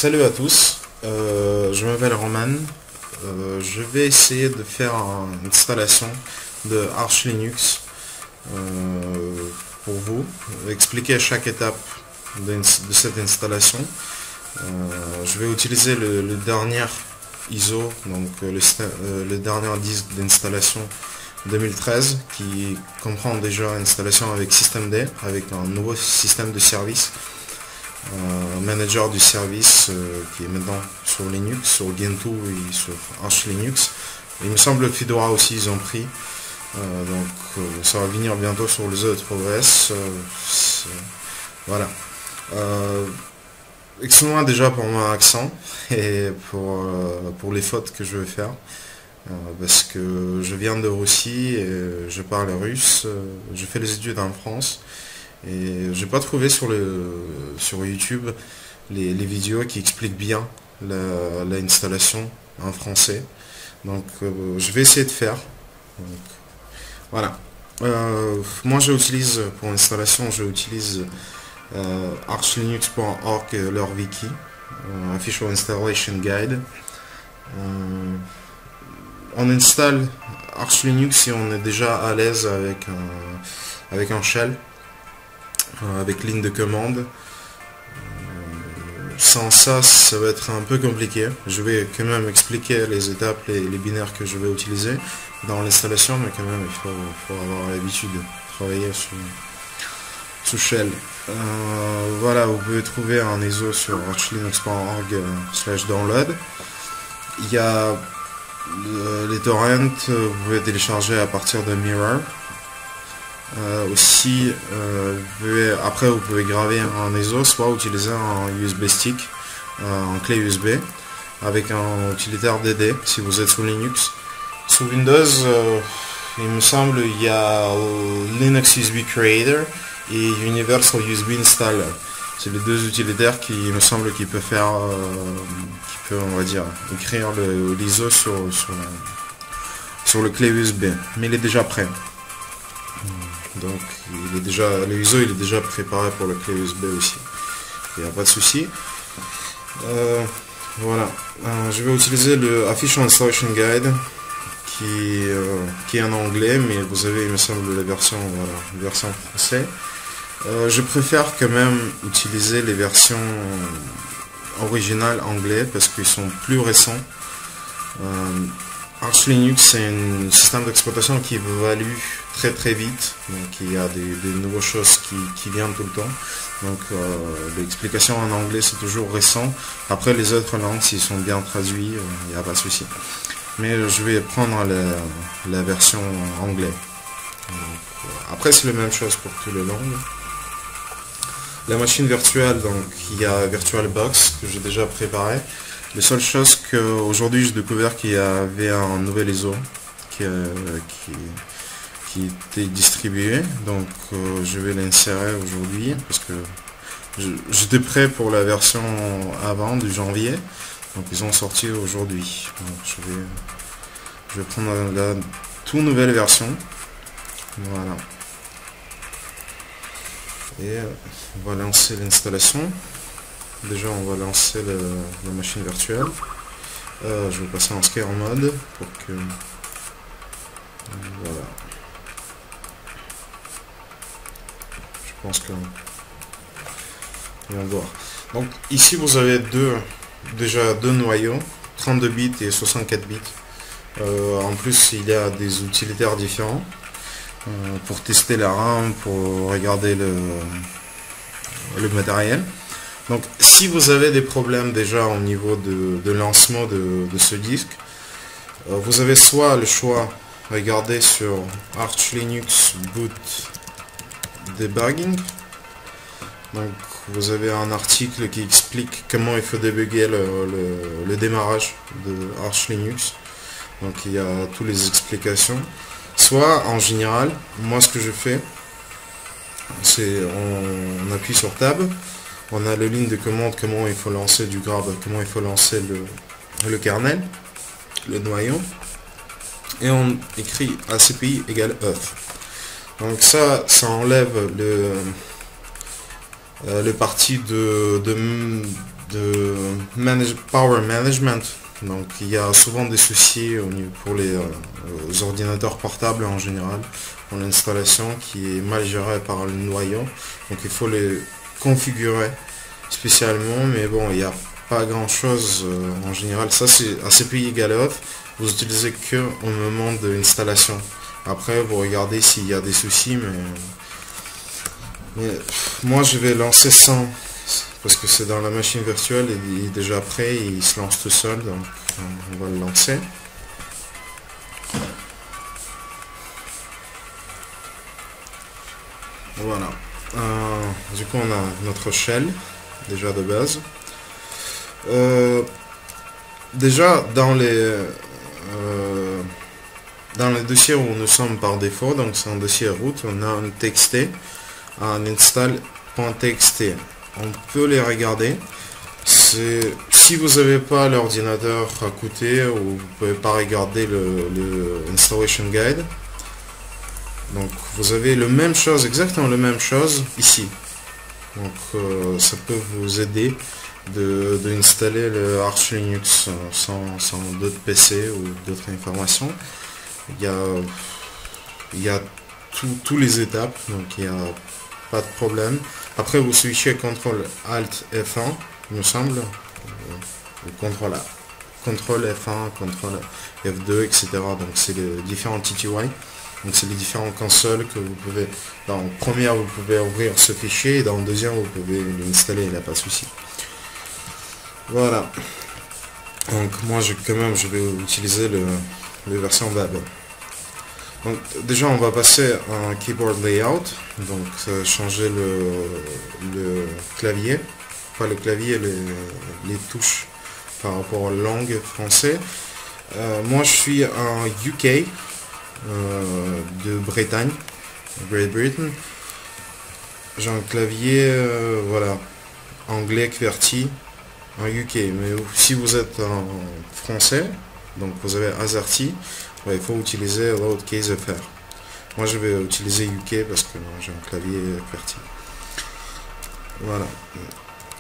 Salut à tous, je m'appelle Roman. Je vais essayer de faire une installation de Arch Linux pour vous, expliquer chaque étape de cette installation. Je vais utiliser le dernier ISO, donc le dernier disque d'installation 2013 qui comprend déjà installation avec systemd, avec un nouveau système de service. Manager du service qui est maintenant sur Linux, sur Gentoo et sur Arch Linux. Il me semble que Fedora aussi ils ont pris. Ça va venir bientôt sur les autres OS. Voilà. Excusez-moi déjà pour mon accent et pour les fautes que je vais faire. Parce que je viens de Russie et je parle russe. Je fais les études en France. Et j'ai pas trouvé sur YouTube les vidéos qui expliquent bien l'installation en français. Donc je vais essayer de faire. Donc, voilà. Moi j'utilise pour l'installation, j'utilise archlinux.org, leur wiki, Official Installation Guide. On installe Arch Linux si on est déjà à l'aise avec un shell. Avec ligne de commande. Sans ça, ça va être un peu compliqué. Je vais quand même expliquer les étapes, les binaires que je vais utiliser dans l'installation, mais quand même il faut avoir l'habitude de travailler sous shell. Voilà, vous pouvez trouver un ISO sur archlinux.org/download. Il y a les torrents, vous pouvez télécharger à partir de Mirror. Aussi, après vous pouvez graver un ISO, soit utiliser un USB stick, en clé USB, avec un utilitaire DD si vous êtes sous Linux. Sous Windows, il me semble, il y a Linux USB Creator et Universal USB Installer. C'est les deux utilitaires qui me semble qui peut faire, on va dire, écrire l'ISO sur le clé USB, mais il est déjà prêt. Donc le ISO il est déjà préparé pour le clé USB aussi. Il n'y a pas de souci. Voilà. Je vais utiliser le Official Installation Guide qui est en anglais, mais vous avez, il me semble, la version française. Je préfère quand même utiliser les versions originales anglais parce qu'ils sont plus récents. Arch Linux, c'est un système d'exploitation qui évolue très vite, donc il y a des nouvelles choses qui viennent tout le temps. Donc l'explication en anglais c'est toujours récent. Après les autres langues, s'ils sont bien traduits, il n'y a pas de souci. Mais je vais prendre la version anglais. Après c'est la même chose pour toutes les langues. La machine virtuelle, donc il y a VirtualBox que j'ai déjà préparé. La seule chose qu'aujourd'hui j'ai découvert qu'il y avait un nouvel ISO qui était distribué, donc je vais l'insérer aujourd'hui parce que j'étais prêt pour la version avant du janvier, donc ils ont sorti aujourd'hui. Je vais prendre la toute nouvelle version, voilà, et on va lancer l'installation. Déjà on va lancer la machine virtuelle. Je vais passer en scare mode pour que voilà. Je pense que on va voir. Donc ici vous avez déjà deux noyaux, 32 bits et 64 bits. En plus il y a des utilitaires différents pour tester la RAM, pour regarder le matériel. Donc si vous avez des problèmes déjà au niveau de lancement de ce disque, vous avez soit le choix, regardez sur Arch Linux Boot Debugging. Donc vous avez un article qui explique comment il faut débugger le démarrage de Arch Linux. Donc il y a toutes les explications. Soit en général, moi ce que je fais, c'est on appuie sur Tab. On a la ligne de commande, comment il faut lancer du grab, comment il faut lancer le kernel, le noyau, et on écrit ACPI égale off. Donc ça enlève le parti power management. Donc il y a souvent des soucis pour les ordinateurs portables en général, pour l'installation qui est mal gérée par le noyau. Donc il faut les configurer spécialement, mais bon, il n'y a pas grand chose en général. Ça c'est ACPI égale off, vous utilisez que au moment de l'installation. Après vous regardez s'il y a des soucis, mais moi je vais lancer sans, parce que c'est dans la machine virtuelle et il est déjà prêt, il se lance tout seul, donc on va le lancer. Voilà. Du coup on a notre shell déjà de base. Déjà dans les dossiers où nous sommes par défaut, donc c'est un dossier root, on a un txt, un install.txt. On peut les regarder. Si vous n'avez pas l'ordinateur à côté, ou vous ne pouvez pas regarder le installation guide, donc vous avez le même chose, exactement la même chose ici. Donc ça peut vous aider d'installer le Arch Linux sans d'autres PC ou d'autres informations. Il y a tous les étapes, donc il n'y a pas de problème. Après vous switchez CTRL ALT F1, il me semble, ou CTRL F1, CTRL F2, etc. Donc c'est les différents TTY. Donc c'est les différentes consoles que vous pouvez, dans la première vous pouvez ouvrir ce fichier, et dans la deuxième vous pouvez l'installer, il n'y a pas de souci. Voilà. Donc moi je vais utiliser le version web. Donc déjà on va passer à un keyboard layout, donc changer le clavier, pas le clavier, les touches par rapport à la langue français. Moi je suis en UK, de Bretagne, Great Britain. J'ai un clavier voilà, anglais QWERTY en UK, mais si vous êtes en français, donc vous avez AZERTY, il faut utiliser Lowercase FR. Moi je vais utiliser UK parce que j'ai un clavier QWERTY. Voilà.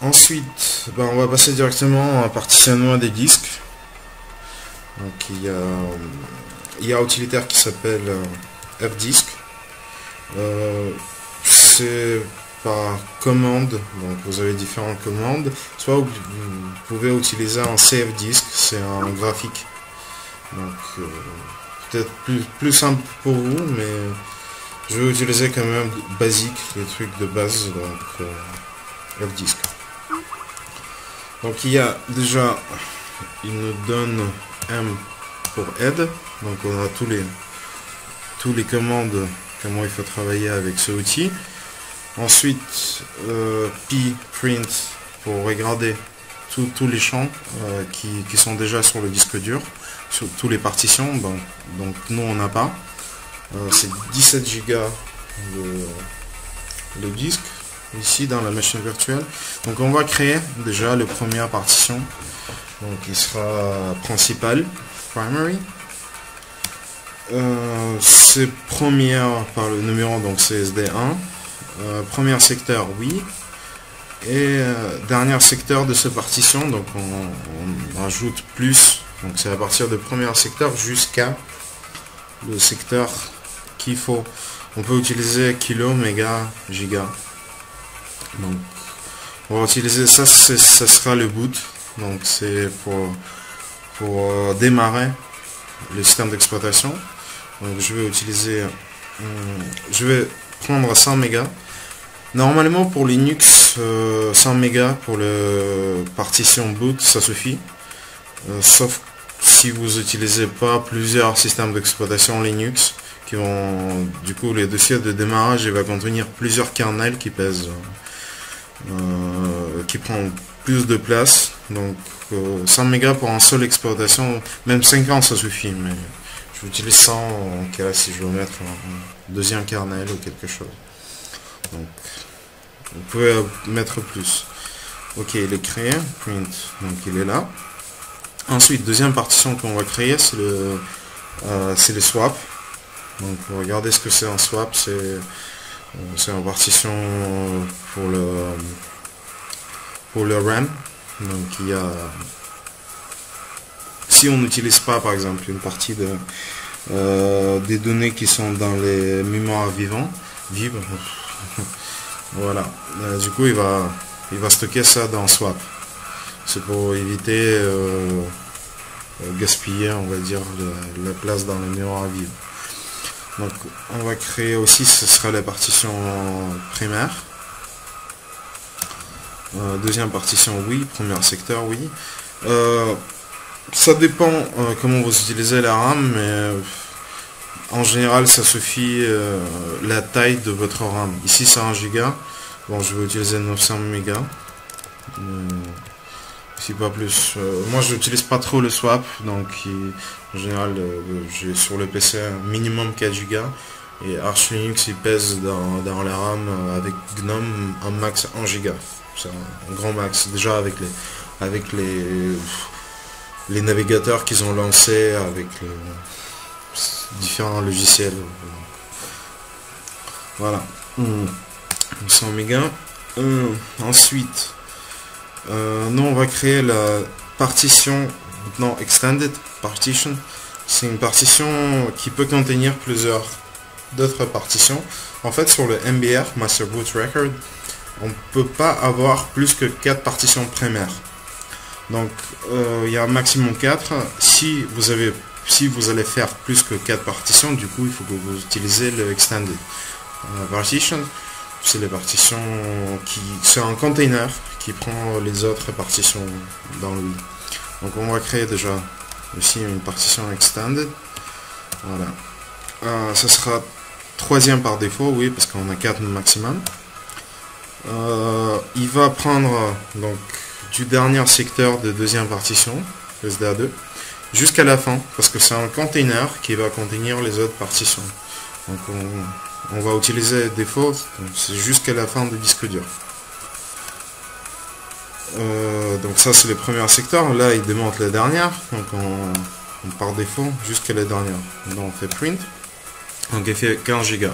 Ensuite, on va passer directement à partitionnement des disques. Donc il y a un utilitaire qui s'appelle fdisk. C'est par commande, donc vous avez différentes commandes. Soit vous pouvez utiliser un cfdisk, c'est un graphique. Donc peut-être plus simple pour vous, mais je vais utiliser quand même basique, les trucs de base, donc fdisk. Donc il y a déjà, il nous donne M pour aide, donc on a tous les commandes, comment il faut travailler avec ce outil. Ensuite P print pour regarder tous les champs qui sont déjà sur le disque dur, sur tous les partitions, donc nous on n'a pas. C'est 17 Go le disque ici dans la machine virtuelle. Donc on va créer déjà la première partition, donc il sera principal, primary. C'est première par le numéro, donc c'est SD1. Premier secteur, oui. Et dernier secteur de cette partition, donc on ajoute plus, donc c'est à partir de premier secteur jusqu'à le secteur qu'il faut. On peut utiliser kilo, méga, giga. Donc on va utiliser ça, ça sera le boot, donc c'est pour démarrer le système d'exploitation. Donc je vais utiliser, je vais prendre 100 mégas. Normalement pour Linux, 100 mégas pour le partition boot ça suffit, sauf si vous n'utilisez pas plusieurs systèmes d'exploitation Linux qui vont, du coup les dossiers de démarrage il va contenir plusieurs kernels qui pèsent, qui prend plus de place. Donc 100 mégas pour un seul exploitation, même 50 ça suffit, mais j'utilise 100 en cas si je veux mettre un deuxième kernel ou quelque chose. Donc vous pouvez mettre plus. Ok, il est créé, print, donc il est là. Ensuite, deuxième partition qu'on va créer, c'est le swap. Donc regardez ce que c'est un swap, c'est une partition pour le RAM. Donc il y a, si on n'utilise pas par exemple une partie des données qui sont dans les mémoires vives, voilà, du coup il va stocker ça dans swap. C'est pour éviter gaspiller, on va dire, la place dans les mémoires vives. Donc on va créer aussi, ce sera la partition primaire. Deuxième partition, oui. Premier secteur, oui. Ça dépend comment vous utilisez la RAM, mais en général ça suffit la taille de votre RAM. Ici c'est 1 Go. Bon, je vais utiliser 900 mégas. Si pas plus. Moi je n'utilise pas trop le swap, donc en général j'ai sur le PC un minimum 4 Go et Arch Linux il pèse dans la RAM avec GNOME un max 1 Go. C'est un grand max déjà avec les navigateurs qu'ils ont lancés avec différents logiciels. Voilà. 100 mégas. Ensuite nous on va créer la partition maintenant extended partition. C'est une partition qui peut contenir plusieurs d'autres partitions. En fait sur le MBR, Master Boot Record, on ne peut pas avoir plus que 4 partitions primaires. Donc il y a un maximum 4. Si vous allez faire plus que 4 partitions, du coup il faut que vous utilisez le extended partition. C'est les partitions c'est un container qui prend les autres partitions dans lui. Donc on va créer déjà aussi une partition extended. Voilà. Ça sera troisième par défaut, oui, parce qu'on a 4 maximum. Il va prendre donc du dernier secteur de deuxième partition, SDA2, jusqu'à la fin, parce que c'est un container qui va contenir les autres partitions. Donc on va utiliser défaut, c'est jusqu'à la fin du disque dur. Donc ça c'est le premier secteur, là il démonte la dernière, donc on par défaut jusqu'à la dernière. Donc on fait print, donc il fait 15 Go.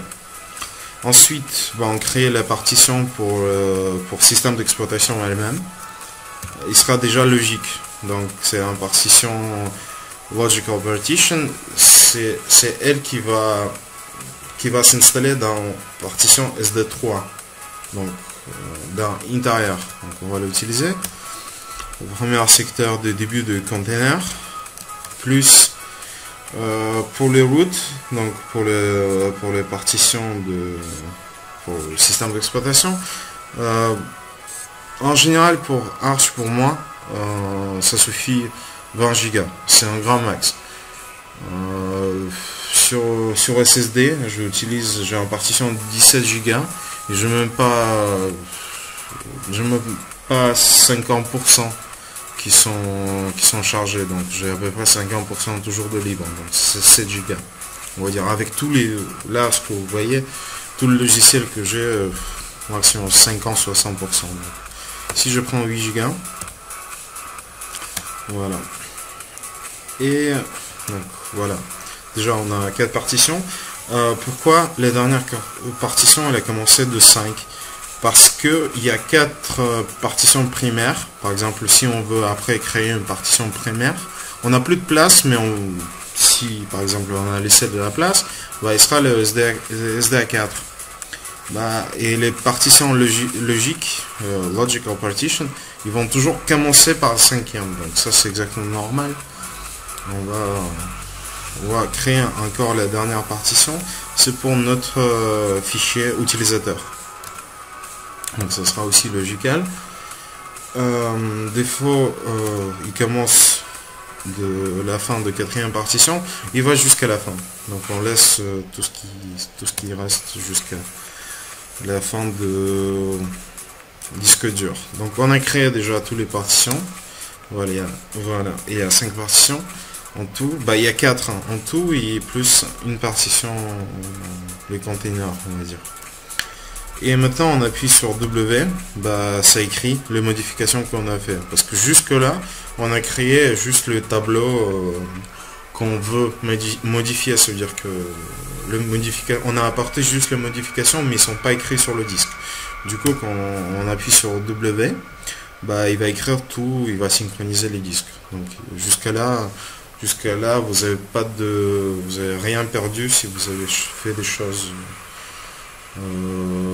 Ensuite on crée la partition pour système d'exploitation elle-même. Il sera déjà logique, donc c'est une partition logical partition, c'est elle qui va s'installer dans partition SD3, donc dans intérieur. Donc on va l'utiliser. Le premier secteur de début de container, plus pour les routes, donc pour les partitions pour le système d'exploitation. En général pour Arch, pour moi, ça suffit 20 Go, c'est un grand max. Sur SSD, j'ai une partition de 17 Go et je ne mets pas 50% qui sont chargés, donc j'ai à peu près 50% toujours de libre, donc c'est 7 Go. On va dire avec tous les, là ce que vous voyez, tout le logiciel que j'ai, maximum 50-60%. Si je prends 8 Go, voilà, et donc voilà, déjà on a 4 partitions. Pourquoi la dernière partition elle a commencé de 5? Parce que il y a 4 partitions primaires. Par exemple, si on veut après créer une partition primaire, on n'a plus de place, mais si par exemple on a laissé de la place, il sera le SDA4. Et les partitions logiques, logical partition, ils vont toujours commencer par le 5e. Donc ça c'est exactement normal. On va créer encore la dernière partition. C'est pour notre fichier utilisateur. Donc ça sera aussi logical. Défaut, il commence de la fin de 4e partition, il va jusqu'à la fin. Donc on laisse tout ce qui reste jusqu'à la fin de disque dur. Donc on a créé déjà toutes les partitions. Voilà, il y a 5 partitions en tout. Il y a 4 en tout et plus une partition les containers, on va dire. Et maintenant on appuie sur W, ça écrit les modifications qu'on a fait. Parce que jusque là, on a créé juste le tableau qu'on veut modifier. Ça veut dire que on a apporté juste les modifications, mais ils ne sont pas écrits sur le disque. Du coup, quand on appuie sur W, bah, il va écrire tout, il va synchroniser les disques. Donc jusqu'à là, vous avez pas de, vous avez rien perdu si vous avez fait des choses,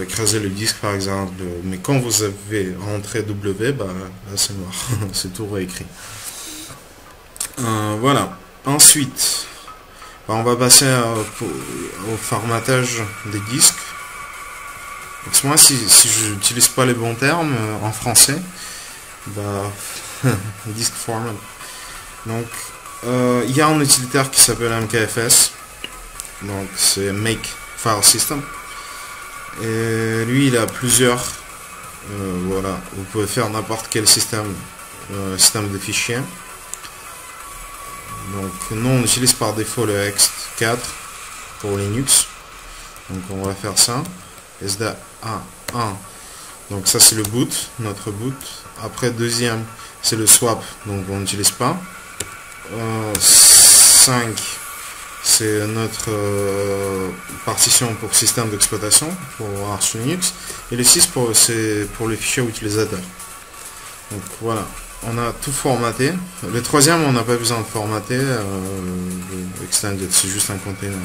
écraser le disque par exemple. Mais quand vous avez rentré W, bah là c'est noir, c'est tout réécrit. Voilà. Ensuite, bah, on va passer au formatage des disques. Donc, moi, si je n'utilise pas les bons termes en français, bah, disk format. Donc, il y a un utilitaire qui s'appelle MKFS. Donc, c'est Make File System. Et lui, il a plusieurs. Voilà, vous pouvez faire n'importe quel système de fichiers. Donc, nous, on utilise par défaut le ext4 pour Linux. Donc, on va faire ça. SDA 1. Donc, ça, c'est le boot, notre boot. Après, deuxième, c'est le swap. Donc, on n'utilise pas. 5, c'est notre partition pour système d'exploitation, pour Arch Linux. Et le 6, c'est pour les fichiers utilisateurs. Donc, voilà. On a tout formaté. Le troisième, on n'a pas besoin de formater. Extended, c'est juste un container.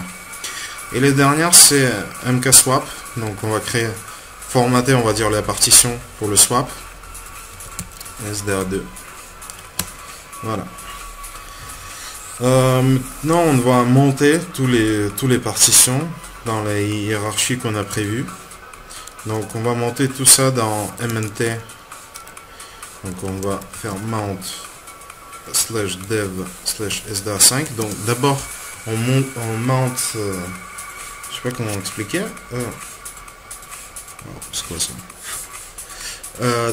Et les dernières, c'est mkswap. Donc on va formater, on va dire, la partition pour le swap. SDA2. Voilà. Maintenant, on va monter tous les partitions dans la hiérarchie qu'on a prévue. Donc on va monter tout ça dans MNT. Donc on va faire mount /dev/sda5. Donc d'abord on mount, je sais pas comment expliquer. C'est quoi ça?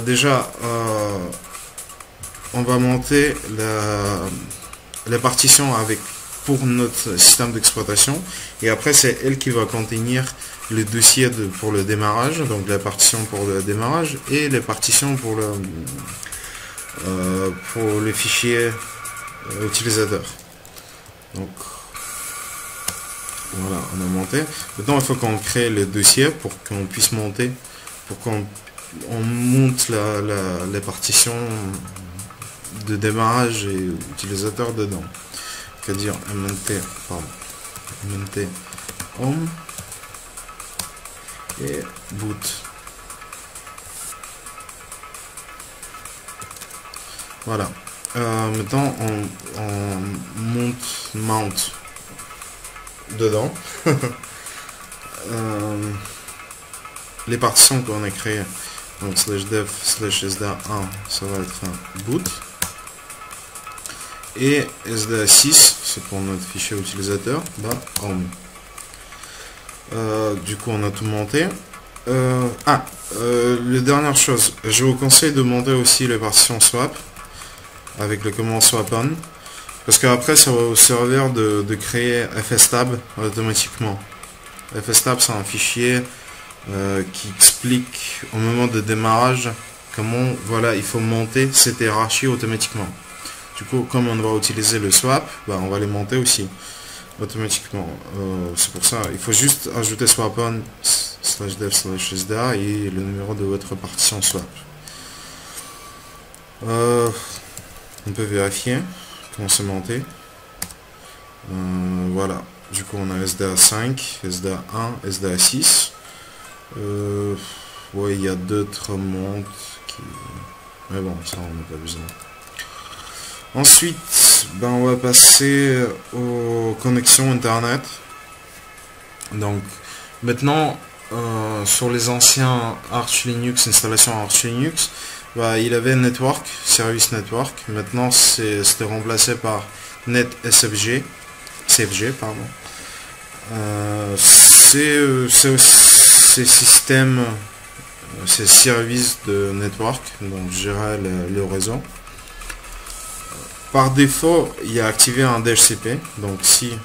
Déjà on va monter la partition pour notre système d'exploitation, et après c'est elle qui va contenir le dossier pour le démarrage, donc la partition pour le démarrage et les partitions pour les fichiers utilisateurs. Donc voilà, on a monté. Maintenant il faut qu'on crée le dossier pour qu'on puisse monter, pour qu'on monte les partitions de démarrage et utilisateur dedans. C'est-à-dire mnt home et boot. Voilà. Maintenant on mount dedans les partitions qu'on a créées. Donc /dev/sda1, ça va être un boot. Et sda6, c'est pour notre fichier utilisateur, bah home. Du coup on a tout monté. La dernière chose, je vous conseille de monter aussi les partitions swap avec le command swap on, parce qu'après ça va vous servir de créer fstab automatiquement. Fstab, c'est un fichier qui explique au moment de démarrage comment, voilà, il faut monter cette hiérarchie automatiquement. Du coup, comme on va utiliser le swap, bah, on va les monter aussi automatiquement. C'est pour ça, il faut juste ajouter swap on /dev/sda et le numéro de votre partition swap. On peut vérifier comment c'est monté. Voilà. Du coup, on a SDA5, SDA1, SDA6. Ouais, il y a d'autres montes qui... Mais bon, ça, on n'a pas besoin. Ensuite, ben, on va passer aux connexions Internet. Donc, maintenant, sur les anciens Arch Linux, installation Arch Linux, bah, il avait Network, Service Network. Maintenant, c'était remplacé par NetSFG. CFG, pardon. Ces systèmes, ces services de network, donc gérer le réseau. Par défaut, il y a activé un DHCP, donc si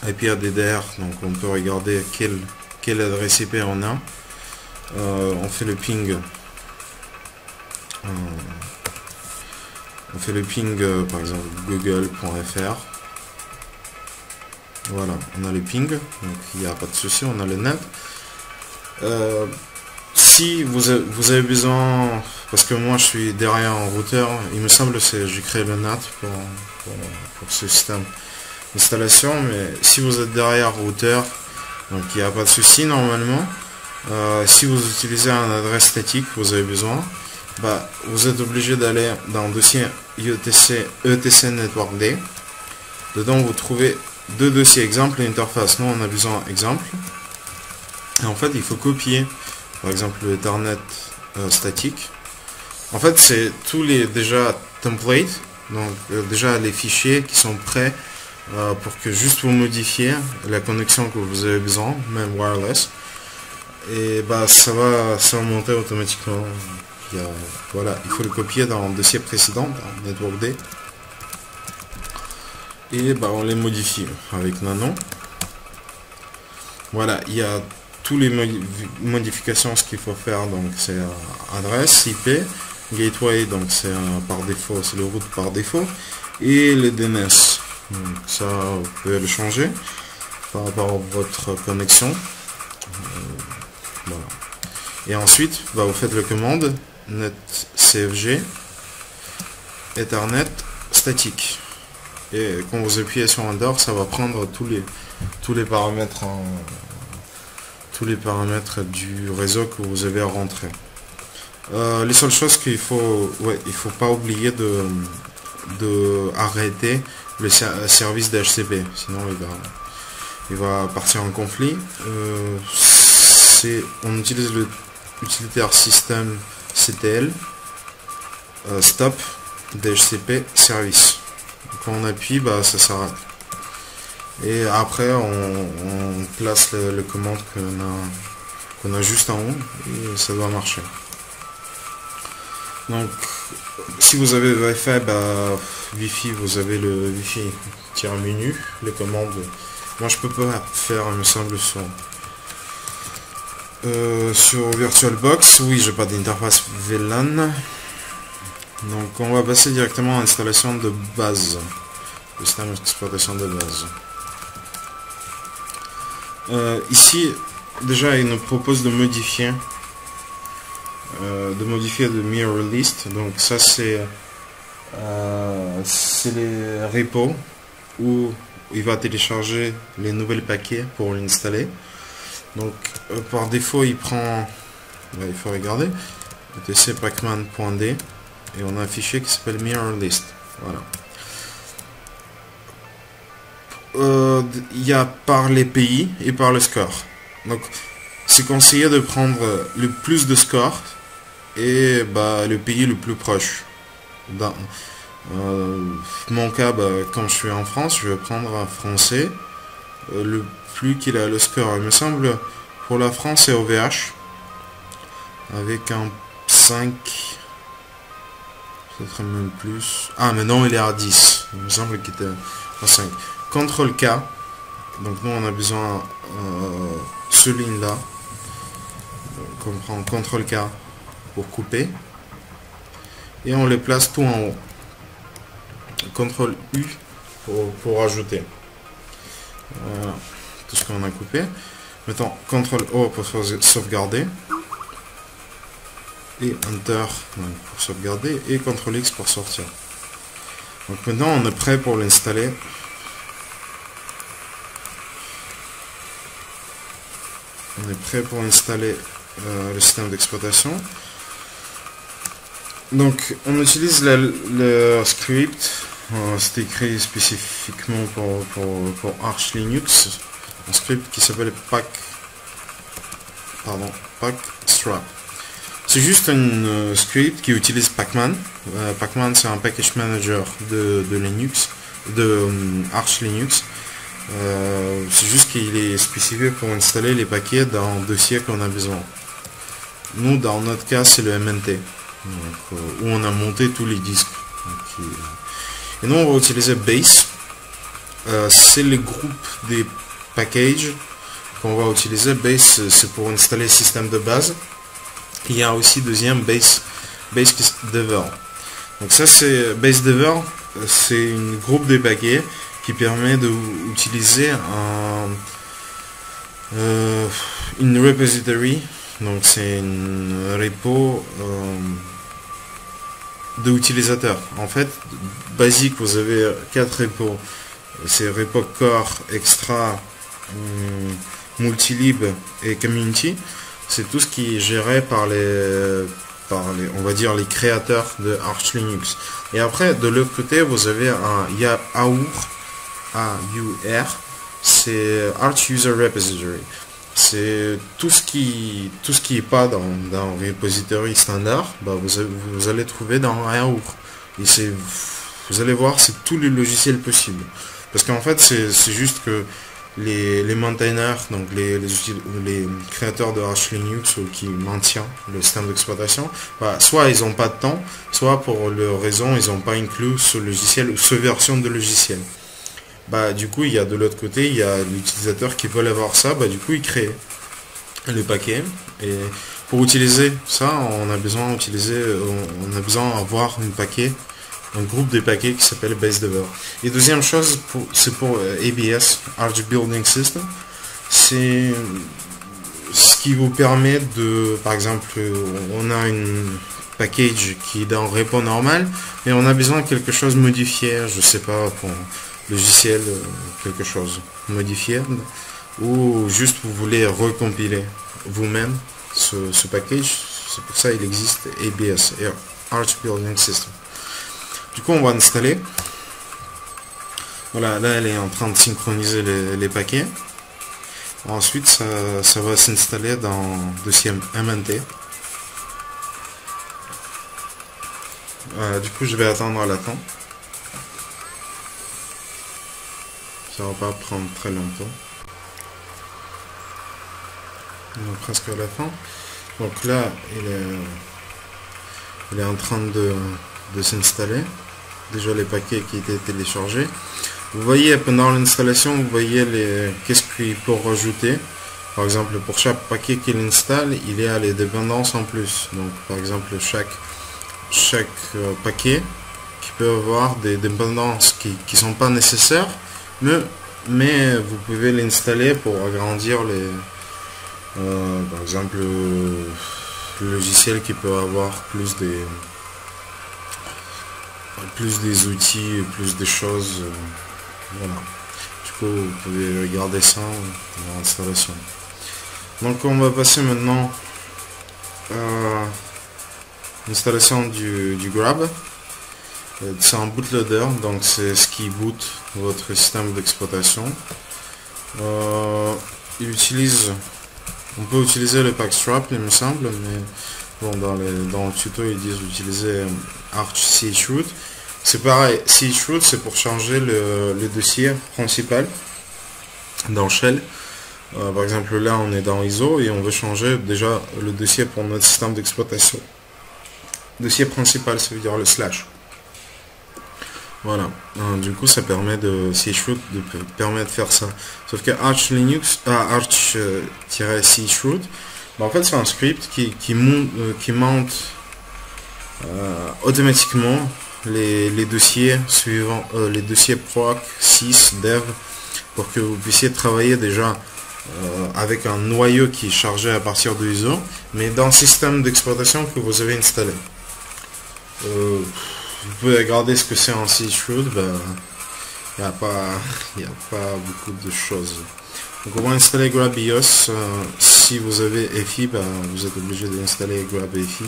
IPADDR, donc on peut regarder quelle adresse IP on a. On fait le ping. On fait le ping, par exemple, google.fr. Voilà, on a le ping, donc il n'y a pas de souci, on a le net. si vous avez besoin, parce que moi je suis derrière un routeur, il me semble que j'ai créé le NAT pour ce système d'installation, mais si vous êtes derrière routeur, donc il n'y a pas de souci normalement. Si vous utilisez un adresse statique, vous avez besoin, vous êtes obligé d'aller dans le dossier ETC Network D. Dedans vous trouvez deux dossiers exemple et interface. Nous on a besoin exemple. Et en fait il faut copier par exemple le Ethernet statique. En fait c'est tous les déjà templates, donc déjà les fichiers qui sont prêts pour que juste vous modifiez la connexion que vous avez besoin, même wireless. Et ça va monter automatiquement. Voilà, il faut le copier dans le dossier précédent, dans Network D. Et on les modifie avec Nano. Voilà, il y a tous les modifications, ce qu'il faut faire, donc c'est adresse, IP, gateway, donc c'est par défaut, c'est le route par défaut, et le DNS. Donc ça, vous pouvez le changer par rapport à votre connexion. Voilà. Et ensuite, vous faites la commande netcfg Ethernet statique. Et quand vous appuyez sur Enter, ça va prendre tous les paramètres du réseau que vous avez à rentrer. Les seules choses qu'il faut, il faut pas oublier de arrêter le service DHCP, sinon il va partir en conflit. On utilise le utilitaire système CTL stop DHCP service. Quand on appuie, ça s'arrête. Et après on place le commande qu'on a juste en haut et ça doit marcher. Donc si vous avez Wi-Fi, Wi-Fi, vous avez le Wi-Fi-menu, les commandes. Moi je peux pas faire, il me semble, sur VirtualBox. Oui, j'ai pas d'interface VLAN. Donc on va passer directement à l'installation de base, le système d'exploitation de base. Ici déjà il nous propose de modifier de mirror list. Donc ça c'est les repos où il va télécharger les nouvelles paquets pour l'installer. Donc par défaut il prend, il faut regarder, etc pacman.d, et on a un fichier qui s'appelle mirror list. Voilà. Il y a par les pays et par le score. Donc c'est conseillé de prendre le plus de scores et le pays le plus proche. Dans mon cas, quand je suis en France, je vais prendre un français le plus qu'il a le score. Il me semble pour la France c'est OVH avec un 5, peut-être même plus. Ah mais non, il est à 10. Il me semble qu'il était à 5. CTRL K, donc nous on a besoin ce ligne là, donc on prend CTRL K pour couper et on les place tout en haut. CTRL U pour ajouter. Voilà, tout ce qu'on a coupé. Maintenant CTRL O pour sauvegarder et Enter pour sauvegarder et CTRL X pour sortir. Donc maintenant on est prêt pour l'installer. On est prêt pour installer le système d'exploitation. Donc on utilise le script, c'est écrit spécifiquement pour Arch Linux, un script qui s'appelle pacstrap. C'est juste un script qui utilise Pacman. Pacman c'est un package manager de Linux, de Arch Linux. C'est juste qu'il est spécifié pour installer les paquets dans le dossier qu'on a besoin. Nous dans notre cas c'est le MNT, donc, où on a monté tous les disques. Donc, et nous on va utiliser Base. C'est le groupe des packages qu'on va utiliser. Base c'est pour installer le système de base. Il y a aussi deuxième Base Dever. Donc ça c'est Base Dever, c'est un groupe de paquets qui permet d'utiliser une repository donc c'est une repo de utilisateurs. En fait, basique, vous avez 4 repos. C'est repo core, extra, multilib et community. C'est tout ce qui est géré par les, on va dire, les créateurs de Arch Linux. Et après, de l'autre côté, vous avez un AUR, c'est Arch User Repository. C'est tout ce qui est pas dans un repository standard, bah vous allez trouver dans AUR. Et vous allez voir, c'est tous les logiciels possibles. Parce qu'en fait, c'est juste que les maintainers, donc les créateurs de Arch Linux qui maintiennent le système d'exploitation, bah, soit ils n'ont pas de temps, soit pour leur raison, ils n'ont pas inclus ce logiciel ou cette version de logiciel. Bah, du coup, il y a de l'autre côté, il y a l'utilisateur qui veut avoir ça, bah, du coup, il crée le paquet. Et pour utiliser ça, on a besoin d'avoir un groupe de paquets qui s'appelle BaseDever. Et deuxième chose, c'est pour ABS, Arch Building System. C'est ce qui vous permet de, par exemple, on a une package qui est dans repo normal, et on a besoin de quelque chose modifié, je sais pas, pour logiciel, quelque chose modifié, ou juste vous voulez recompiler vous-même ce package. C'est pour ça il existe ABS, Arch Building System. Du coup, on va installer. Voilà, là elle est en train de synchroniser les paquets. Ensuite, ça va s'installer dans le dossier MNT. Voilà, du coup, je vais attendre à la fin. Ça va pas prendre très longtemps. On est presque à la fin. Donc là, il est en train de s'installer. Déjà les paquets qui étaient téléchargés. Vous voyez pendant l'installation, vous voyez qu'est-ce qu'il faut rajouter. Par exemple, pour chaque paquet qu'il installe, il y a les dépendances en plus. Donc par exemple, chaque paquet qui peut avoir des dépendances qui sont pas nécessaires, mais vous pouvez l'installer pour agrandir par exemple le logiciel qui peut avoir plus des outils, plus de choses. Voilà. Du coup, vous pouvez regarder ça dans l'installation. Donc on va passer maintenant à l'installation du Grub. C'est un bootloader, donc c'est ce qui boot votre système d'exploitation. On peut utiliser le Packstrap, il me semble, mais bon, dans le tuto ils disent d'utiliser Arch chroot. C'est pareil, chroot c'est pour changer le dossier principal dans Shell. Par exemple là on est dans ISO et on veut changer déjà le dossier pour notre système d'exploitation. Dossier principal, ça veut dire le slash. Voilà, du coup ça permet de chroot de faire ça. Sauf que Arch Linux, Arch-chroot, en fait c'est un script qui monte automatiquement les dossiers suivants, les dossiers proc 6 dev, pour que vous puissiez travailler déjà avec un noyau qui est chargé à partir de ISO, mais dans le système d'exploitation que vous avez installé. Vous pouvez regarder ce que c'est en chroot, il n'y a pas beaucoup de choses. Donc on va installer GrabBIOS. Si vous avez EFI, vous êtes obligé d'installer GrabEFI,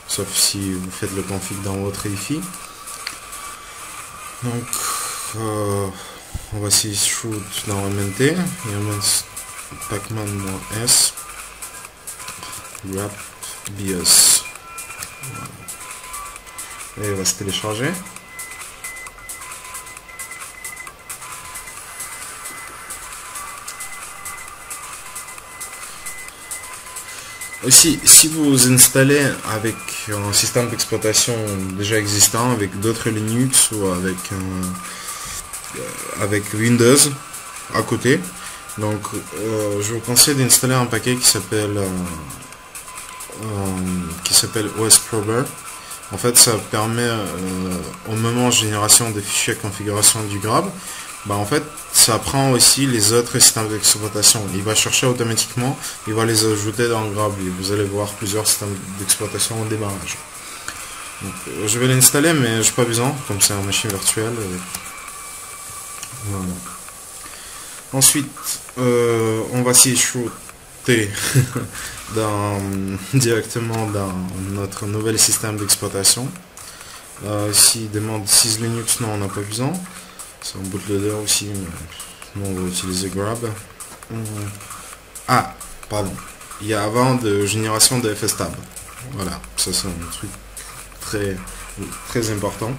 sauf si vous faites le config dans votre EFI. Donc on va chroot dans MNT, et on va pacman-s GrabBIOS. Et il va se télécharger. Aussi, si vous installez avec un système d'exploitation déjà existant, avec d'autres Linux ou avec Windows à côté, donc je vous conseille d'installer un paquet qui s'appelle OS Prober. En fait, ça permet au moment de génération des fichiers configuration du Grab, bah en fait, ça prend aussi les autres systèmes d'exploitation. Il va chercher automatiquement, il va les ajouter dans le Grab. Et vous allez voir plusieurs systèmes d'exploitation au démarrage. Donc, je vais l'installer, mais j'ai pas besoin, comme c'est une machine virtuelle. Voilà. Ensuite, on va s'y shooter directement dans notre nouvel système d'exploitation. Ici, il demande syslinux, non, on n'a pas besoin. C'est un bootloader aussi, mais on va utiliser Grab. Ah, pardon. Il y a avant de génération de fstab. Voilà, ça c'est un truc très important.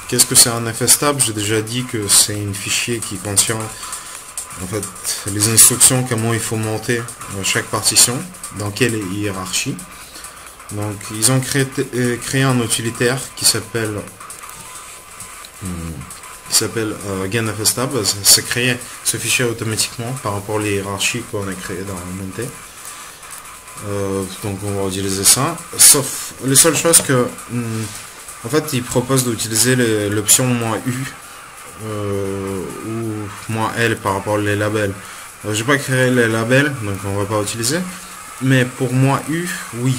Qu'est-ce que c'est un fstab? J'ai déjà dit que c'est un fichier qui contient en fait les instructions, comment il faut monter chaque partition, dans quelle hiérarchie. Donc ils ont créé un utilitaire qui s'appelle genfstab. Ça crée ce fichier automatiquement par rapport aux hiérarchies qu'on a créées dans MNT. Donc on va utiliser ça, sauf les seules choses que en fait il propose d'utiliser l'option "-u" ou "-l" par rapport aux labels. J'ai pas créé les labels, donc on va pas utiliser, mais pour "-u", oui.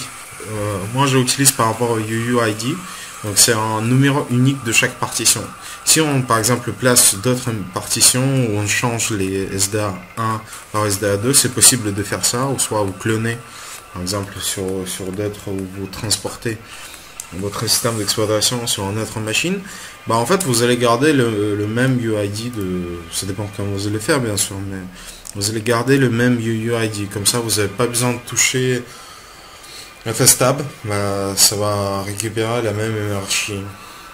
Moi je l'utilise par rapport au UUID, donc c'est un numéro unique de chaque partition. Si on par exemple place d'autres partitions où on change les SDA 1 par SDA 2, c'est possible de faire ça, ou soit vous cloner par exemple sur d'autres, où vous transportez votre système d'exploitation sur une autre machine, bah en fait vous allez garder le même UID ça dépend comment vous allez faire bien sûr, mais vous allez garder le même UUID, comme ça vous n'avez pas besoin de toucher fstab, bah, ça va récupérer la même hiérarchie.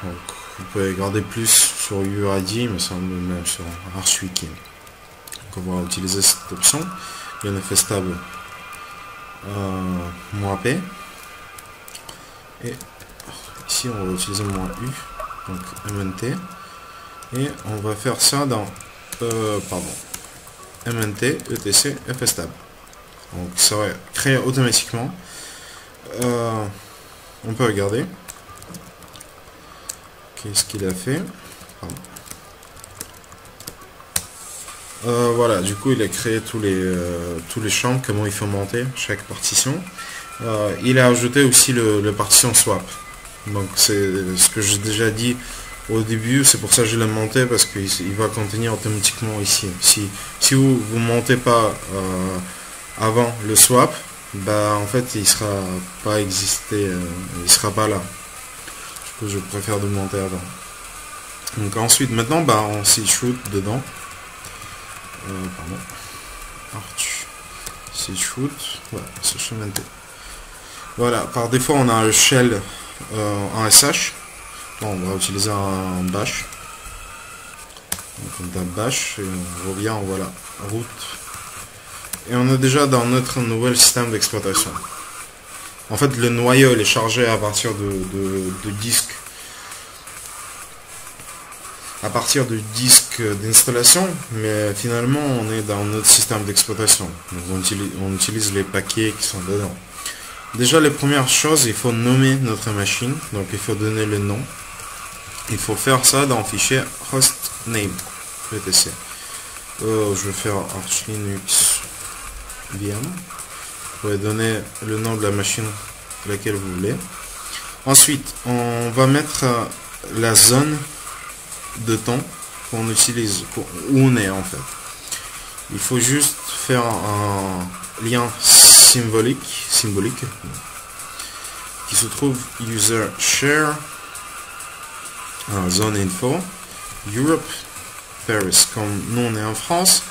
Donc vous pouvez garder plus sur UID, mais ça même sur ArchWiki. Donc on va utiliser cette option, fstab -p, et ici on va utiliser -u, donc mnt, et on va faire ça dans mnt etc fstab. Donc ça va créer automatiquement. On peut regarder qu'est-ce qu'il a fait. Voilà, du coup il a créé tous les champs, comment il faut monter chaque partition. Il a ajouté aussi le partition swap. Donc c'est ce que j'ai déjà dit au début, c'est pour ça que je l'ai monté, parce qu'il va contenir automatiquement ici. Si vous montez pas avant le swap, bah en fait il sera pas existé, il sera pas là. Du coup je préfère de monter avant. Donc ensuite maintenant bah on s'y shoot dedans. Pardon. Arch. S'y shoot. Voilà, c'est chemin. Voilà, par défaut on a un shell en SH. Bon, on va utiliser un bash. Donc on tape bash et on revient, voilà, root. Et on est déjà dans notre nouvel système d'exploitation. En fait, le noyau il est chargé à partir de disque. À partir du disque d'installation, mais finalement on est dans notre système d'exploitation. Donc on utilise les paquets qui sont dedans. Déjà les premières choses, il faut nommer notre machine, donc il faut donner le nom. Il faut faire ça dans le fichier hostname etc. Je vais faire Arch Linux VM. Vous pouvez donner le nom de la machine laquelle vous voulez. Ensuite, on va mettre la zone de temps qu'on utilise, où on est en fait. Il faut juste faire un lien symbolique qui se trouve user share zone info Europe Paris. Comme nous on est en France,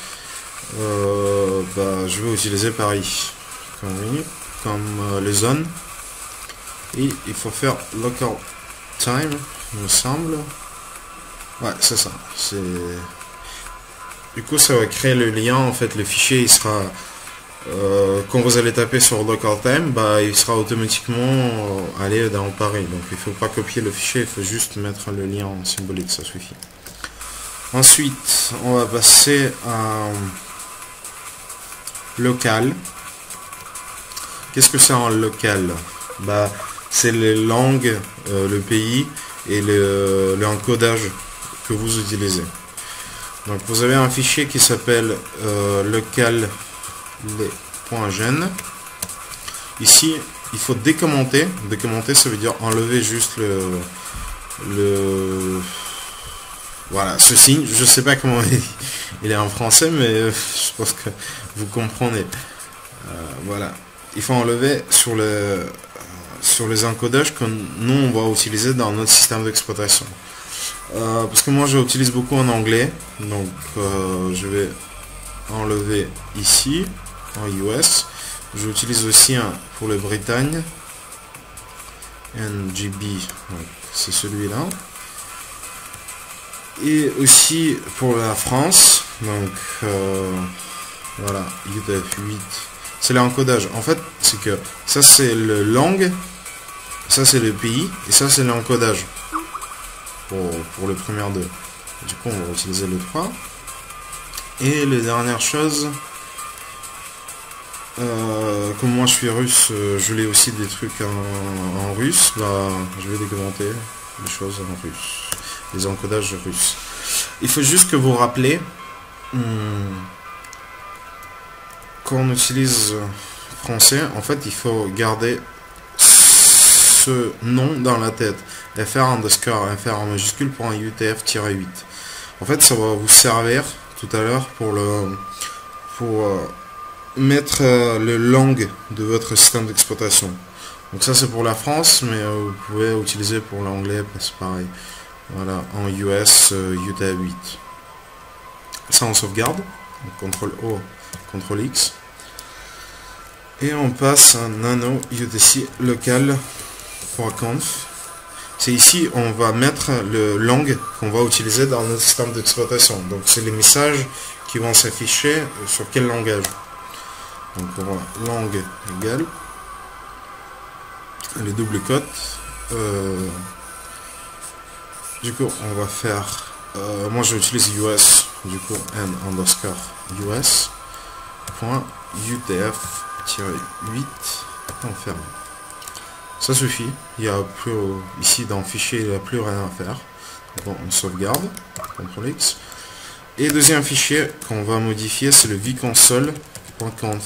bah, je vais utiliser Paris comme les zones, et il faut faire local time, il me semble. Ouais, c'est ça. Du coup, ça va créer le lien. En fait, le fichier, il sera quand vous allez taper sur local time, bah, il sera automatiquement allé dans Paris. Donc, il faut pas copier le fichier, il faut juste mettre le lien symbolique, ça suffit. Ensuite, on va passer à local. Qu'est-ce que c'est en local? Bah, c'est les langues, le pays et l'encodage que vous utilisez. Donc vous avez un fichier qui s'appelle local.gen. Ici, il faut décommenter. Décommenter, ça veut dire enlever juste voilà, ce signe. Je sais pas comment il est en français, mais je pense que vous comprenez. Voilà, il faut enlever sur les encodages que nous on va utiliser dans notre système d'exploitation. Parce que moi j'utilise beaucoup en anglais, donc je vais enlever ici en US. J'utilise aussi un pour le Bretagne, NGB, c'est celui-là. Et aussi pour la France, donc voilà, UTF-8, c'est l'encodage. En fait, c'est que ça c'est le langue, ça c'est le pays, et ça c'est l'encodage pour le premier 2. Du coup, on va utiliser le 3. Et les dernières choses, comme moi je suis russe, je lis aussi des trucs en russe, bah, je vais documenter les choses en russe, les encodages russes. Il faut juste que vous rappelez quand on utilise français, en fait il faut garder ce nom dans la tête, fr underscore fr en majuscule pour un UTF-8. En fait ça va vous servir tout à l'heure pour mettre le langue de votre système d'exploitation. Donc ça c'est pour la France, mais vous pouvez utiliser pour l'anglais, c'est pareil. Voilà, en US UTF-8. Ça on sauvegarde, CTRL O, CTRL X. Et on passe à nano UTC local.conf. C'est ici on va mettre le langue qu'on va utiliser dans notre système d'exploitation. Donc c'est les messages qui vont s'afficher sur quel langage. Donc voilà, langue égale les doubles cotes. Du coup on va faire moi j'utilise US, du coup n underscore US point UTF-8 enferme. Ça suffit, il y a plus ici dans le fichier il n'y a plus rien à faire. Donc on sauvegarde, CTRL X. Et deuxième fichier qu'on va modifier, c'est le vconsole.conf.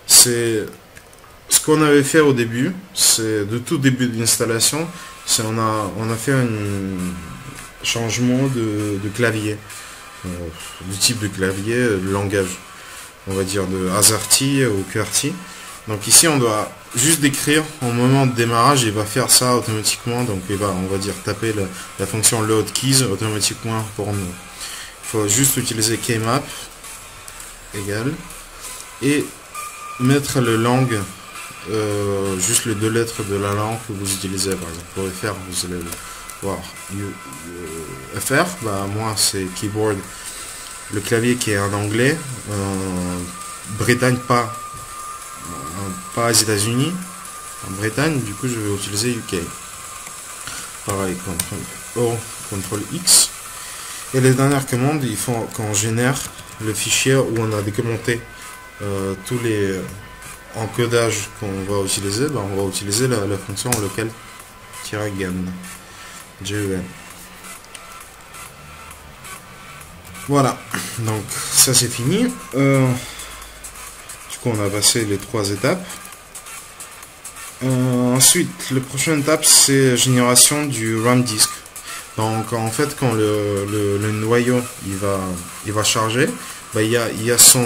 C'est ce qu'on avait fait au début, c'est de tout début de l'installation, c'est on a fait un changement de clavier, du type de clavier, de langage, on va dire de AZERTY ou QWERTY. Donc ici on doit juste décrire au moment de démarrage, il va faire ça automatiquement, donc il va, on va dire, taper la fonction load keys automatiquement pour nous. Il faut juste utiliser keymap égale et mettre le langue, juste les 2 lettres de la langue que vous utilisez. Par exemple pour FR vous allez voir FR, bah moi c'est keyboard, le clavier qui est en anglais, Bretagne pas aux États-Unis, en Bretagne, du coup je vais utiliser UK. Pareil, CTRL O, CTRL X. Et les dernières commandes, il faut qu'on génère le fichier où on a documenté tous les encodages qu'on va utiliser. Ben, on va utiliser la fonction local-gen. Voilà, donc ça c'est fini. Du coup on a passé les 3 étapes. Ensuite, la prochaine étape c'est génération du RAM disk. Donc en fait quand le noyau il va charger, bah, il y a son,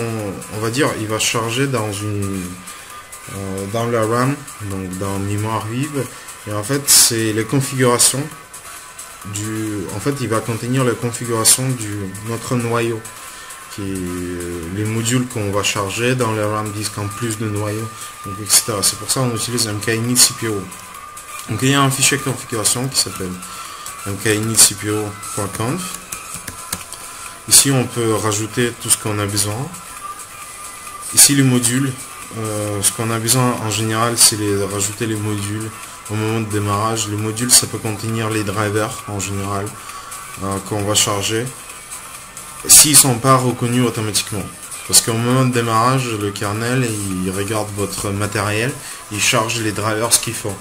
on va dire, il va charger dans la RAM, donc dans la mémoire vive, et en fait c'est les configurations en fait il va contenir la configuration notre noyau, qui les modules qu'on va charger dans le RAM disk en plus de noyau, donc etc. C'est pour ça qu'on utilise mkinit CPO. Donc il y a un fichier configuration qui s'appelle mkinit CPO.conf. Ici on peut rajouter tout ce qu'on a besoin. Ici les modules, ce qu'on a besoin en général c'est rajouter les modules au moment de démarrage. Les modules ça peut contenir les drivers en général qu'on va charger s'ils sont pas reconnus automatiquement, parce qu'au moment de démarrage le kernel il regarde votre matériel, il charge les drivers ce qu'il faut.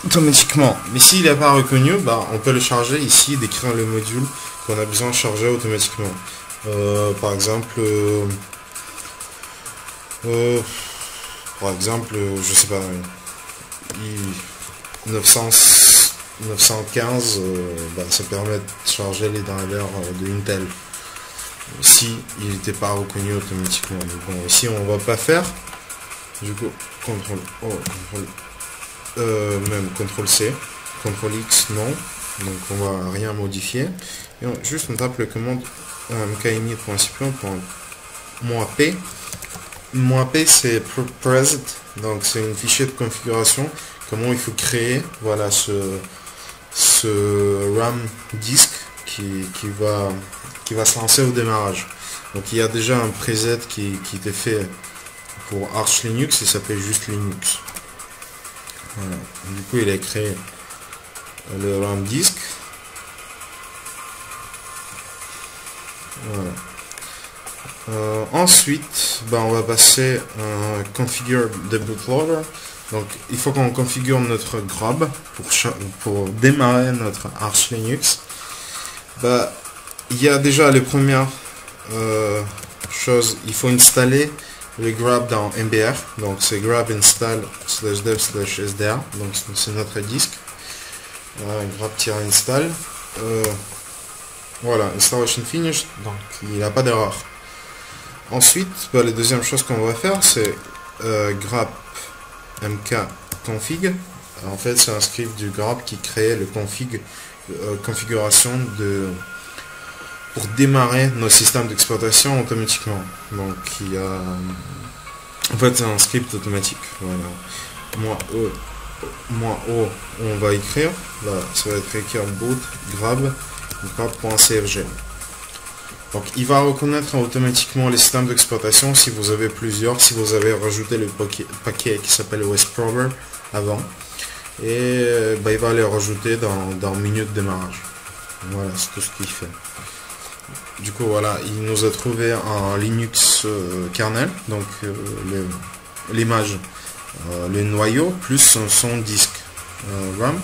automatiquement. Mais s'il n'est pas reconnu, bah, on peut le charger ici, décrire le module qu'on a besoin de charger automatiquement. Par exemple, je sais pas, 915, bah, ça permet de charger les drivers de Intel. Si il n'était pas reconnu automatiquement. Donc, bon, ici on va pas faire. Du coup, CTRL O, même CTRL C, CTRL X, non. Donc on va rien modifier. Et juste on tape la commande mkinit.cp.-p. -p c'est present, donc c'est un fichier de configuration. Comment il faut créer, voilà, ce RAM disk qui va se lancer au démarrage. Donc il y a déjà un preset qui était fait pour Arch Linux, il s'appelle juste Linux. Voilà. Du coup il a créé le RAM disk. Voilà. Ensuite, bah, on va passer à configure the bootloader. Donc il faut qu'on configure notre grab pour démarrer notre Arch Linux. Bah, il y a déjà les premières choses, il faut installer le grab dans MBR. Donc c'est grab install /dev/sdr. Donc c'est notre disque. Grab-install. Voilà, installation finished. Donc il n'y a pas d'erreur. Ensuite, bah, la deuxième chose qu'on va faire, c'est grab mkconfig. En fait, c'est un script du grab qui crée le configuration pour démarrer nos systèmes d'exploitation automatiquement. Donc, il y a... En fait, c'est un script automatique. Voilà. -o, on va écrire. Là, ça va être écrire boot grab.cfg. Donc il va reconnaître automatiquement les systèmes d'exploitation si vous avez plusieurs, si vous avez rajouté le paquet qui s'appelle OSProver avant. Et bah, il va les rajouter dans le menu de démarrage. Voilà, c'est tout ce qu'il fait. Du coup voilà, il nous a trouvé un Linux kernel, donc l'image, le noyau, plus son disque RAM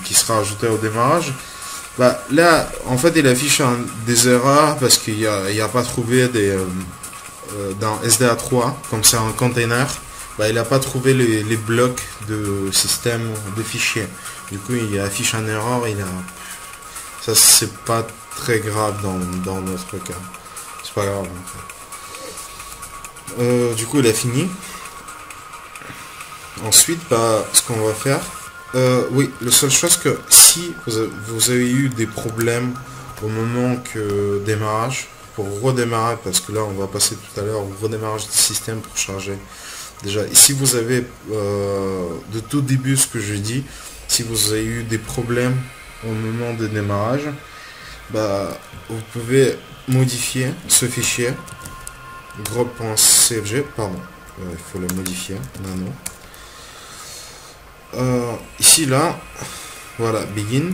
qui sera ajouté au démarrage. Bah, là, en fait, il affiche des erreurs parce qu'il n'y a pas trouvé dans SDA3, comme c'est un container, bah, il n'a pas trouvé les blocs de système de fichiers. Du coup, il affiche une erreur. Ça, c'est pas très grave dans notre cas. C'est pas grave. En fait. Du coup, il a fini. Ensuite, bah, ce qu'on va faire. Oui, la seule chose que si vous avez eu des problèmes au moment que démarrage, pour redémarrer, parce que là on va passer tout à l'heure au redémarrage du système pour charger. Déjà, si vous avez de tout début ce que je dis, si vous avez eu des problèmes au moment de démarrage, bah, vous pouvez modifier ce fichier grab.cfg, pardon, il faut le modifier, nano. Ici là, voilà, begin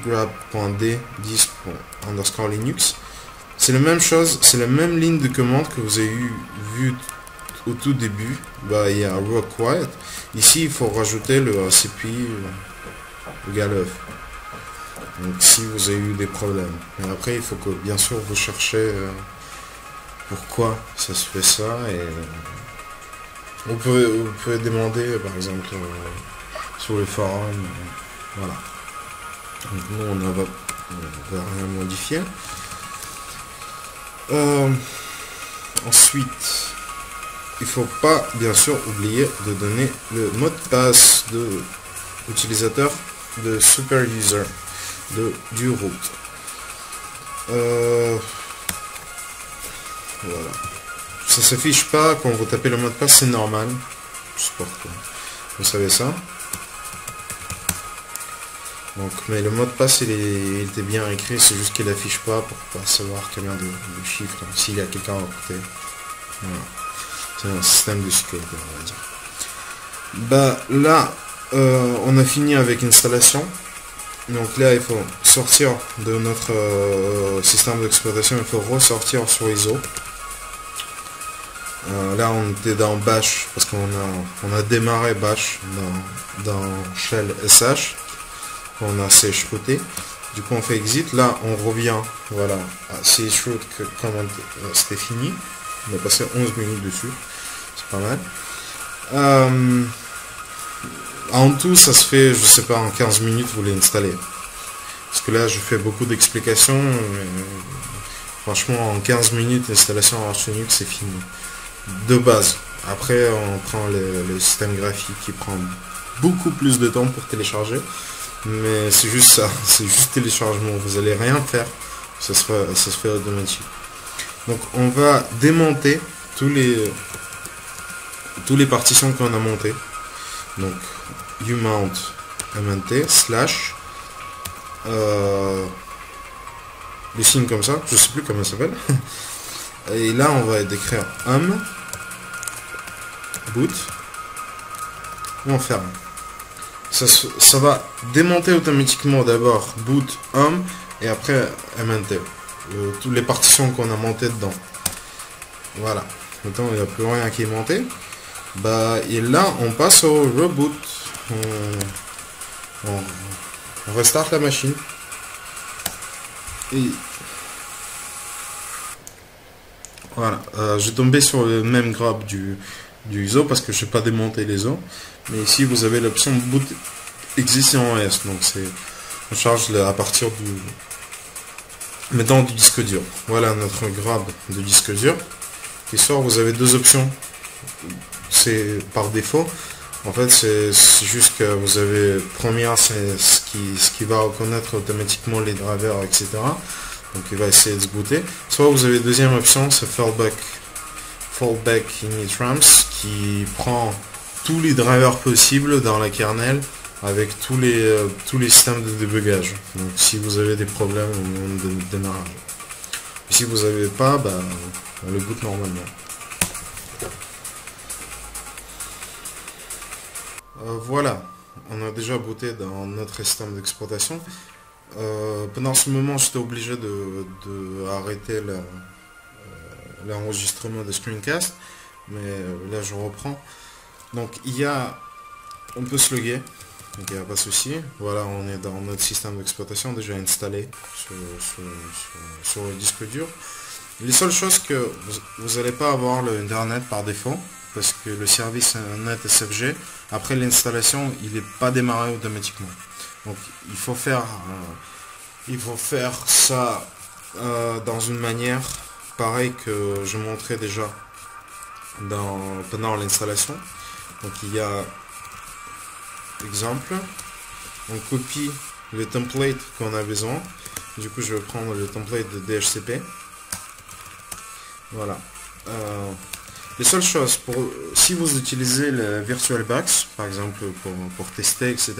grab.d 10._linux. C'est la même chose, c'est la même ligne de commande que vous avez vu au tout début. Bah, il y a required. Ici, il faut rajouter le cp =. Donc, si vous avez eu des problèmes. Et après, il faut que, bien sûr, vous cherchez pourquoi ça se fait ça. Et vous pouvez demander, par exemple, sur les forums. Voilà. Donc, nous, on va rien modifier. Ensuite, il faut pas bien sûr oublier de donner le mot de passe de l'utilisateur de super user du root. Voilà, ça s'affiche pas quand vous tapez le mot de passe, c'est normal, je sais pas pourquoi. Vous savez ça. Donc, mais le mot de passe il était bien écrit, c'est juste qu'il affiche pas pour pas savoir combien de chiffres, s'il y a quelqu'un à côté. Voilà. C'est un système de sécurité, on va dire. Bah là, on a fini avec l'installation. Donc là, il faut sortir de notre système d'exploitation, il faut ressortir sur ISO. Là on était dans bash parce on a démarré bash dans shell sh, on a chroté. Du coup on fait exit, là on revient, voilà, à chroot comme c'était fini. On a passé 11 minutes dessus, c'est pas mal. En tout ça se fait, je sais pas, en 15 minutes vous l'installez. Parce que là je fais beaucoup d'explications, franchement en 15 minutes l'installation Arch Linux c'est fini. De base. Après on prend le système graphique qui prend beaucoup plus de temps pour télécharger. Mais c'est juste ça, c'est juste téléchargement, vous allez rien faire, ça se fait automatique. Donc on va démonter tous les partitions qu'on a montées. Donc umount mnt slash le signe comme ça, je sais plus comment ça s'appelle. Et là on va décrire boot ou on ferme. Ça va démonter automatiquement d'abord boot et après mnt. Toutes les partitions qu'on a montées dedans. Voilà. Maintenant il n'y a plus rien qui est monté. Et là on passe au reboot. On restart la machine. Et voilà. J'ai tombé sur le même grab du ISO parce que je n'ai pas démonté les os. Mais ici vous avez l'option boot existing OS. Donc on charge à partir maintenant du disque dur. Voilà notre grab de disque dur qui sort. Vous avez deux options. C'est par défaut. En fait c'est juste que vous avez première, c'est ce qui va reconnaître automatiquement les drivers, etc. Donc il va essayer de se booter. Soit vous avez deuxième option, c'est fallback init rams, qui prend tous les drivers possibles dans la kernel avec tous les systèmes de débugage. Donc si vous avez des problèmes au moment de démarrage. Et si vous n'avez pas, on le boot normalement. Voilà, on a déjà booté dans notre système d'exploitation. Pendant ce moment, j'étais obligé de arrêter l'enregistrement de screencast, mais là je reprends. Donc on peut se loguer, donc il n'y a pas de souci. Voilà, on est dans notre système d'exploitation déjà installé sur le disque dur. Les seules choses que vous n'allez pas avoir le internet par défaut, parce que le service net SFG, après l'installation, il n'est pas démarré automatiquement. Donc il faut faire ça dans une manière pareil que je montrais déjà pendant l'installation. Donc il y a exemple, on copie le template qu'on a besoin. Du coup je vais prendre le template de DHCP. Voilà. Les seules choses, si vous utilisez le VirtualBox, par exemple pour tester, etc.,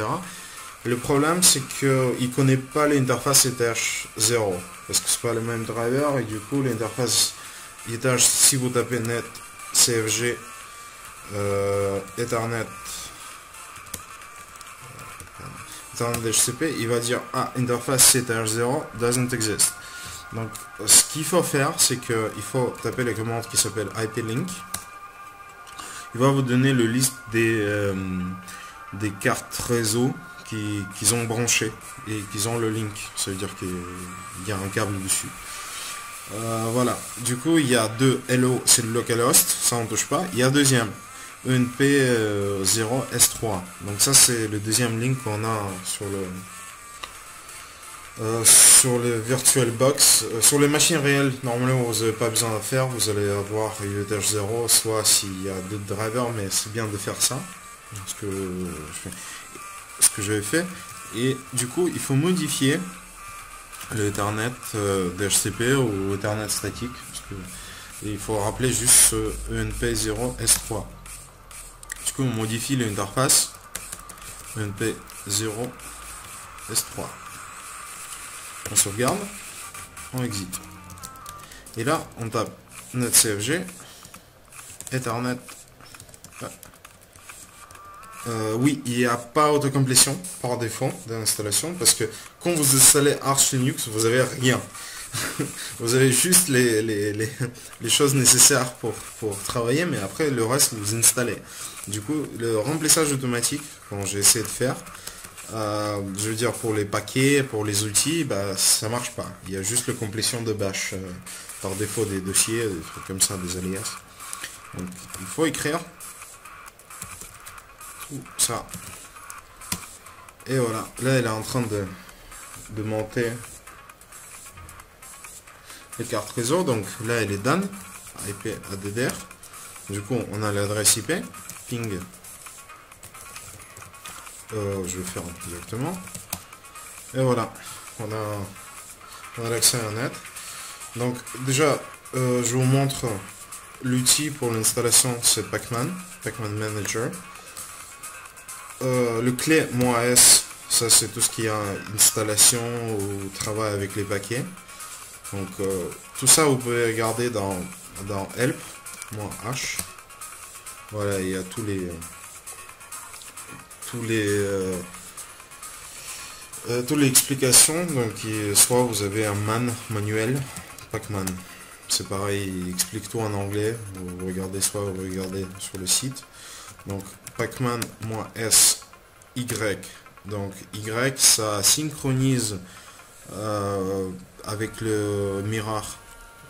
le problème c'est qu'il ne connaît pas l'interface ETH0, parce que c'est pas le même driver, et du coup l'interface ETH, si vous tapez net CFG Ethernet DHCP, il va dire interface ETH0 doesn't exist. Donc ce qu'il faut faire, c'est qu'il faut taper la commande qui s'appelle IP-Link. Il va vous donner le liste des cartes réseau qu'ils ont branché et qu'ils ont le link. Ça veut dire qu'il y a un câble dessus. Voilà. Du coup, il y a deux hello, c'est le localhost, ça on touche pas. Il y a deuxième, ENP0S3. Donc ça c'est le deuxième link qu'on a sur le VirtualBox. Sur les machines réelles, normalement vous n'avez pas besoin de faire, vous allez avoir UETH0, soit s'il y a d'autres drivers, mais c'est bien de faire ça, ce que j'avais fait. Et du coup il faut modifier le Ethernet DHCP ou Ethernet statique, et il faut rappeler juste ce ENP0S3. Du coup on modifie l'interface ENP0S3. On sauvegarde, on exit. Et là, on tape netcfg, Ethernet. Oui, il n'y a pas autocomplétion par défaut de l'installation, parce que quand vous installez Arch Linux, vous n'avez rien. Vous avez juste les choses nécessaires pour travailler, mais après le reste vous installez. Du coup, le remplissage automatique, quand j'ai essayé de faire, je veux dire pour les paquets, pour les outils, bah ça marche pas. Il y a juste la complétion de bash par défaut des dossiers, des trucs comme ça, des alias. Donc il faut écrire tout ça. Et voilà, là elle est en train de monter les cartes réseau, donc là elle est done, IP ADDR. Du coup on a l'adresse IP, ping, je vais faire directement. Et voilà, on a l'accès à Internet. Donc déjà, je vous montre l'outil pour l'installation, c'est Pacman Manager. Le clé -S, ça c'est tout ce qui est installation ou travail avec les paquets. Donc tout ça vous pouvez regarder dans Help, -H. Voilà, il y a toutes les explications. Donc soit vous avez un manuel, Pacman. C'est pareil, il explique tout en anglais. Vous regardez, soit vous regardez sur le site. Donc Pacman -S Y. Donc Y, ça synchronise avec le mirror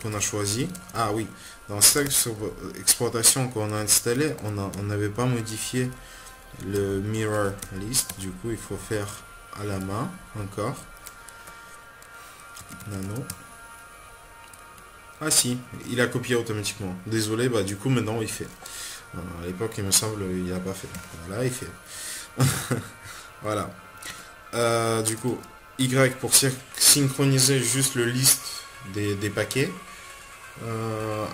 qu'on a choisi. Ah oui, dans cette exploitation qu'on a installé, on n'avait pas modifié le mirror list. Du coup, il faut faire à la main encore. Nano. Ah si, il a copié automatiquement. Désolé, bah du coup maintenant il fait. À l'époque, il me semble, il n'a pas fait. Voilà, il fait. Voilà. Du coup, Y pour synchroniser juste le liste des paquets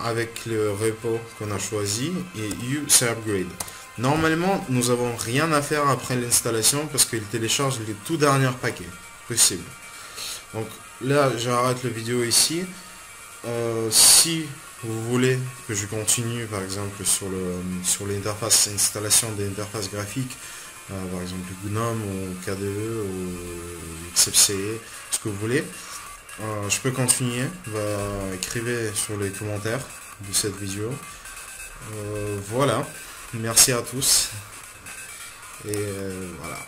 avec le repo qu'on a choisi, et U c'est upgrade. Normalement, nous avons rien à faire après l'installation parce qu'il télécharge les tout derniers paquets possibles. Donc là, j'arrête la vidéo ici. Si vous voulez que je continue par exemple sur l'interface installation des interfaces graphiques, par exemple GNOME ou KDE ou XFCE, ce que vous voulez, je peux continuer. Écrivez sur les commentaires de cette vidéo. Voilà, merci à tous et voilà.